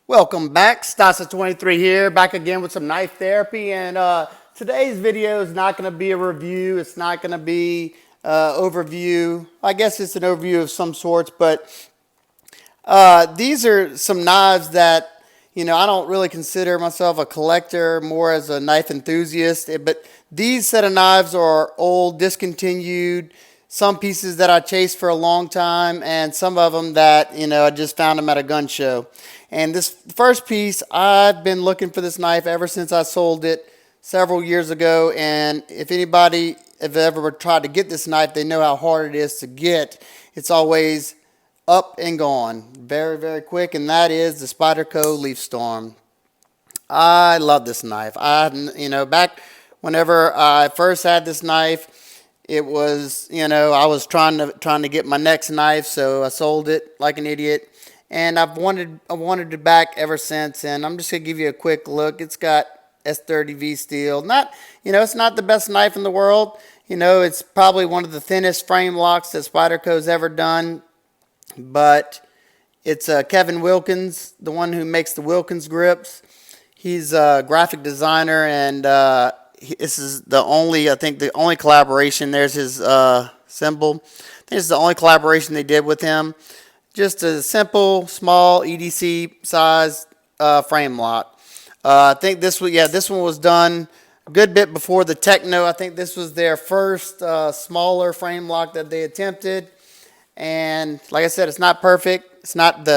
Welcome back, Stasa23 here, back again with some knife therapy, and today's video is not going to be a review. It's not going to be overview. I guess it's an overview of some sorts, but these are some knives that, I don't really consider myself a collector, more as a knife enthusiast, but these set of knives are old, discontinued, some pieces that I chased for a long time, and some of them that, I just found them at a gun show. And this first piece, I've been looking for this knife ever since I sold it several years ago. And if anybody have ever tried to get this knife, they know how hard it is to get. It's always up and gone very, very quick. And that is the Spyderco Leaf Storm. I love this knife. Back whenever I first had this knife, it was, I was trying to get my next knife, so I sold it like an idiot. And I wanted it back ever since, and I'm just going to give you a quick look. It's got S30V steel. It's not the best knife in the world. It's probably one of the thinnest frame locks that Spyderco's ever done. But it's Kevin Wilkins, the one who makes the Wilkins grips. He's a graphic designer, and this is the only collaboration. There's his symbol. I think it's the only collaboration they did with him. Just a simple, small EDC size frame lock. I think this one was done a good bit before the Techno. I think this was their first smaller frame lock that they attempted. And like I said, it's not perfect. It's not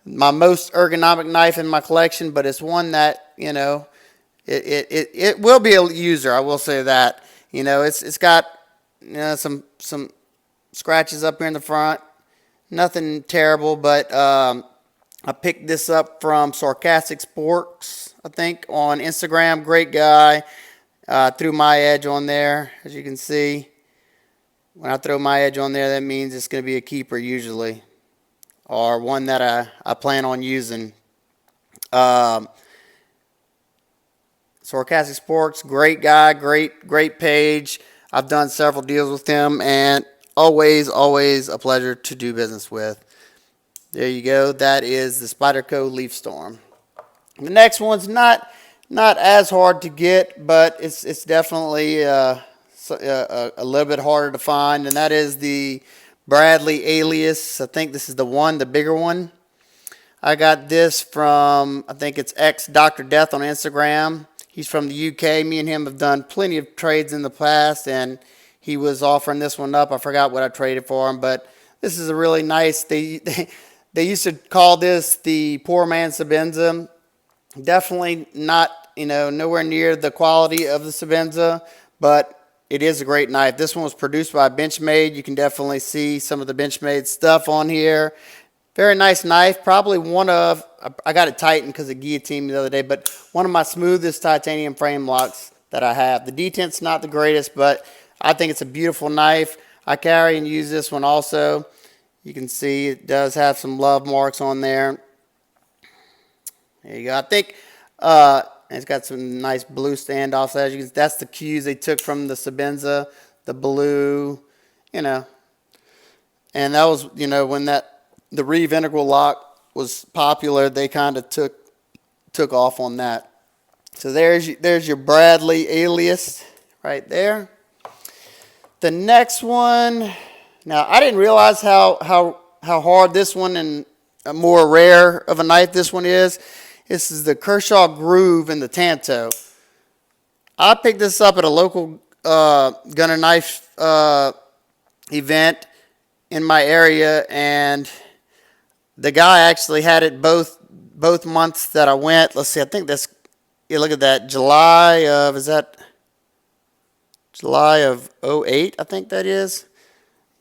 my most ergonomic knife in my collection, but it's one that, it will be a user. I will say that. It's got some scratches up here in the front. Nothing terrible, but I picked this up from Sarcastic Sporks, I think, on Instagram. Great guy. Threw my edge on there, as you can see. When I throw my edge on there, that means it's going to be a keeper usually, or one that I plan on using. Sarcastic Sporks, great guy, great page. I've done several deals with him, and always a pleasure to do business with. There you go. That is the Spyderco Leaf Storm. The next one's not as hard to get, but it's definitely a little bit harder to find, and that is the Bradley Alias. I think this is the bigger one. I got this from, I think it's Dr. Death on Instagram. He's from the UK. Me and him have done plenty of trades in the past, and he was offering this one up. I forgot what I traded for him, but this is a really nice. They used to call this the poor man's Sebenza. Definitely not, nowhere near the quality of the Sebenza, but it is a great knife. This one was produced by Benchmade. You can definitely see some of the Benchmade stuff on here. Very nice knife. Probably I got it tightened because it guillotined me the other day, but one of my smoothest titanium frame locks that I have. The detent's not the greatest, but I think it's a beautiful knife. I carry and use this one also. You can see it does have some love marks on there. There you go. I think it's got some nice blue standoffs. That's the cues they took from the Sebenza, the blue, And that was, when the Reeve integral lock was popular, they kind of took off on that. So there's your Bradley Alias right there. The next one, now I didn't realize how hard this one and a more rare of a knife this one is. This is the Kershaw Groove in the Tanto. I picked this up at a local gun and knife event in my area, and the guy actually had it both months that I went. Let's see, I think that's, look at that, July of 08, I think that is.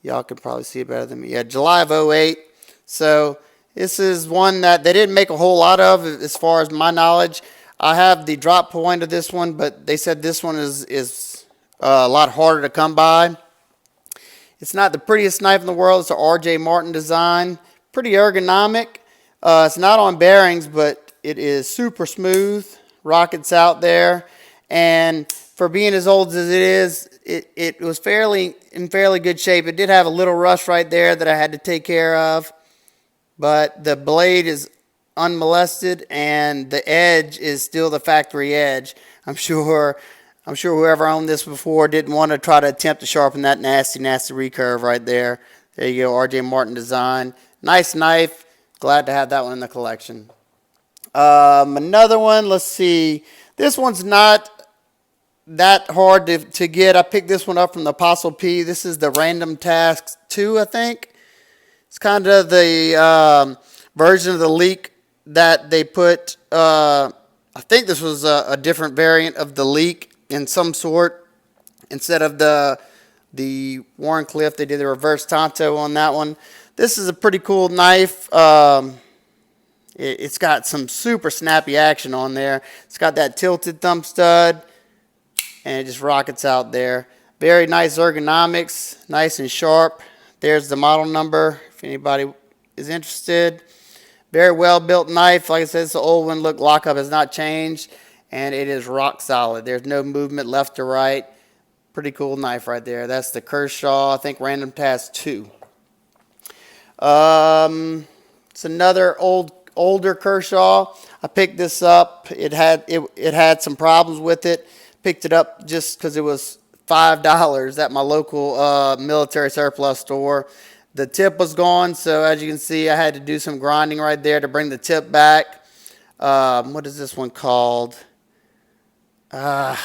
Y'all can probably see it better than me. Yeah, July of 08. So this is one that they didn't make a whole lot of as far as my knowledge. I have the drop point of this one, but they said this one is a lot harder to come by. It's not the prettiest knife in the world. It's an R.J. Martin design. Pretty ergonomic. It's not on bearings, but it is super smooth. Rockets out there. And for being as old as it is, it was in fairly good shape. It did have a little rust right there that I had to take care of. But the blade is unmolested, and the edge is still the factory edge. I'm sure whoever owned this before didn't want to try to attempt to sharpen that nasty recurve right there. There you go, R.J. Martin design. Nice knife. Glad to have that one in the collection. Another one, let's see. This one's not that hard to get. I picked this one up from the Apostle P. This is the Random Task 2, I think. It's kind of the version of the leak that they put. I think this was a different variant of the leak in some sort. Instead of the Warncliffe, they did the reverse Tonto on that one. This is a pretty cool knife. It's got some super snappy action on there. It's got that tilted thumb stud, and it just rockets out there. Very nice ergonomics, nice and sharp. There's the model number if anybody is interested. Very well built knife. Like I said, it's an old one. Look, lockup has not changed, and it is rock solid. There's no movement left to right. Pretty cool knife right there. That's the Kershaw, I think, Random Task 2. It's another older Kershaw. I picked this up. It had some problems with it. Picked it up just because it was $5 at my local military surplus store. The tip was gone, so as you can see, I had to do some grinding right there to bring the tip back. What is this one called? I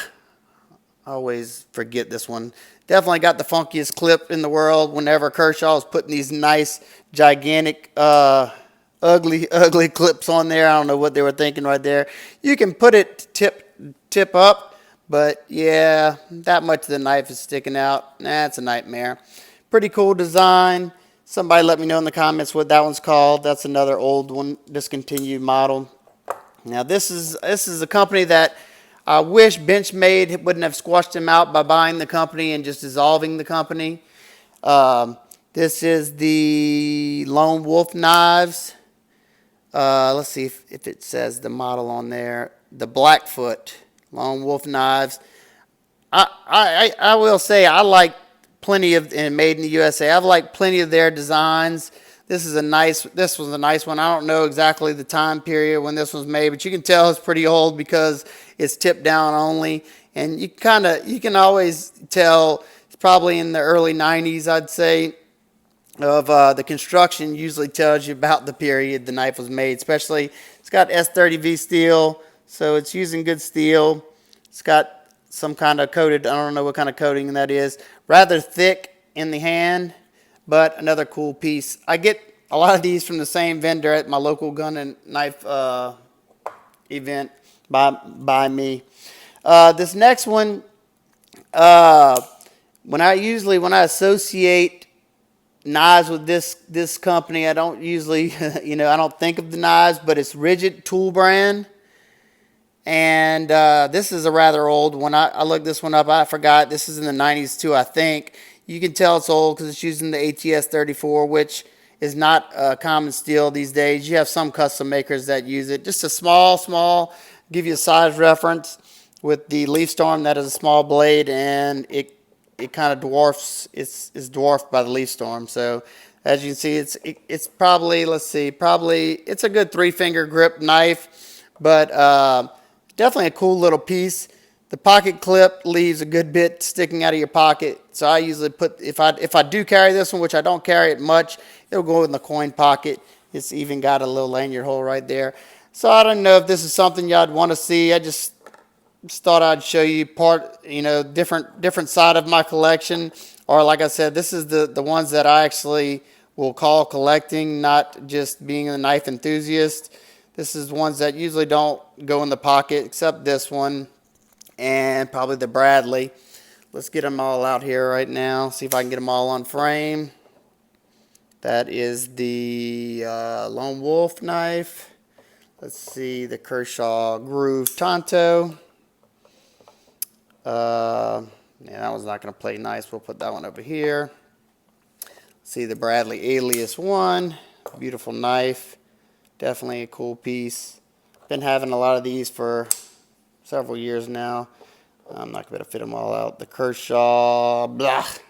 always forget this one. Definitely got the funkiest clip in the world whenever Kershaw was putting these nice, gigantic, ugly clips on there. I don't know what they were thinking right there. You can put it tip up, but yeah, that much of the knife is sticking out. Nah, it's a nightmare. Pretty cool design. Somebody let me know in the comments what that one's called. That's another old one, discontinued model. Now this is a company that I wish Benchmade wouldn't have squashed them out by buying the company and just dissolving the company. This is the Lone Wolf knives. Let's see if it says the model on there. The Blackfoot Lone Wolf knives. I will say I like plenty of, and made in the USA. I've liked plenty of their designs. This was a nice one. I don't know exactly the time period when this was made, but you can tell it's pretty old because it's tip down only, and you can always tell it's probably in the early 90s, I'd say. Of the construction usually tells you about the period the knife was made. Especially, it's got S30V steel, so it's using good steel. It's got some kind of coated, I don't know what kind of coating that is. Rather thick in the hand, but another cool piece. I get a lot of these from the same vendor at my local gun and knife event by me. This next one, when I associate knives with this company, I don't usually, I don't think of the knives, but it's Rigid Tool Brand. And this is a rather old one. I looked this one up. I forgot. This is in the 90s too, I think. You can tell it's old because it's using the ATS 34, which is not a common steel these days. You have some custom makers that use it. Just a small, give you a size reference with the Leaf Storm. That is a small blade, and it kind of dwarfs. It's dwarfed by the Leaf Storm. So as you can see, it's probably, it's a good 3-finger grip knife, but definitely a cool little piece. The pocket clip leaves a good bit sticking out of your pocket. So I usually put, if I do carry this one, which I don't carry it much, it'll go in the coin pocket. It's even got a little lanyard hole right there. So I don't know if this is something y'all want to see. I just thought I'd show you different side of my collection. Or like I said, this is the ones that I actually will call collecting, not just being a knife enthusiast. This is ones that usually don't go in the pocket, except this one and probably the Bradley. Let's get them all out here right now. See if I can get them all on frame. That is the Lone Wolf knife. Let's see, the Kershaw Groove Tonto. Yeah, that one's not going to play nice. We'll put that one over here. See the Bradley Alias 1. Beautiful knife. Definitely a cool piece. Been having a lot of these for several years now. I'm not going to be able to fit them all out. The Kershaw,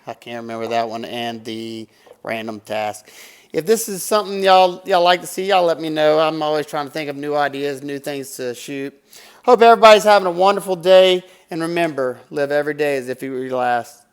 I can't remember that one, and the Random Task. If this is something y'all like to see, y'all let me know. I'm always trying to think of new ideas, new things to shoot. Hope everybody's having a wonderful day. And remember, live every day as if it were your last.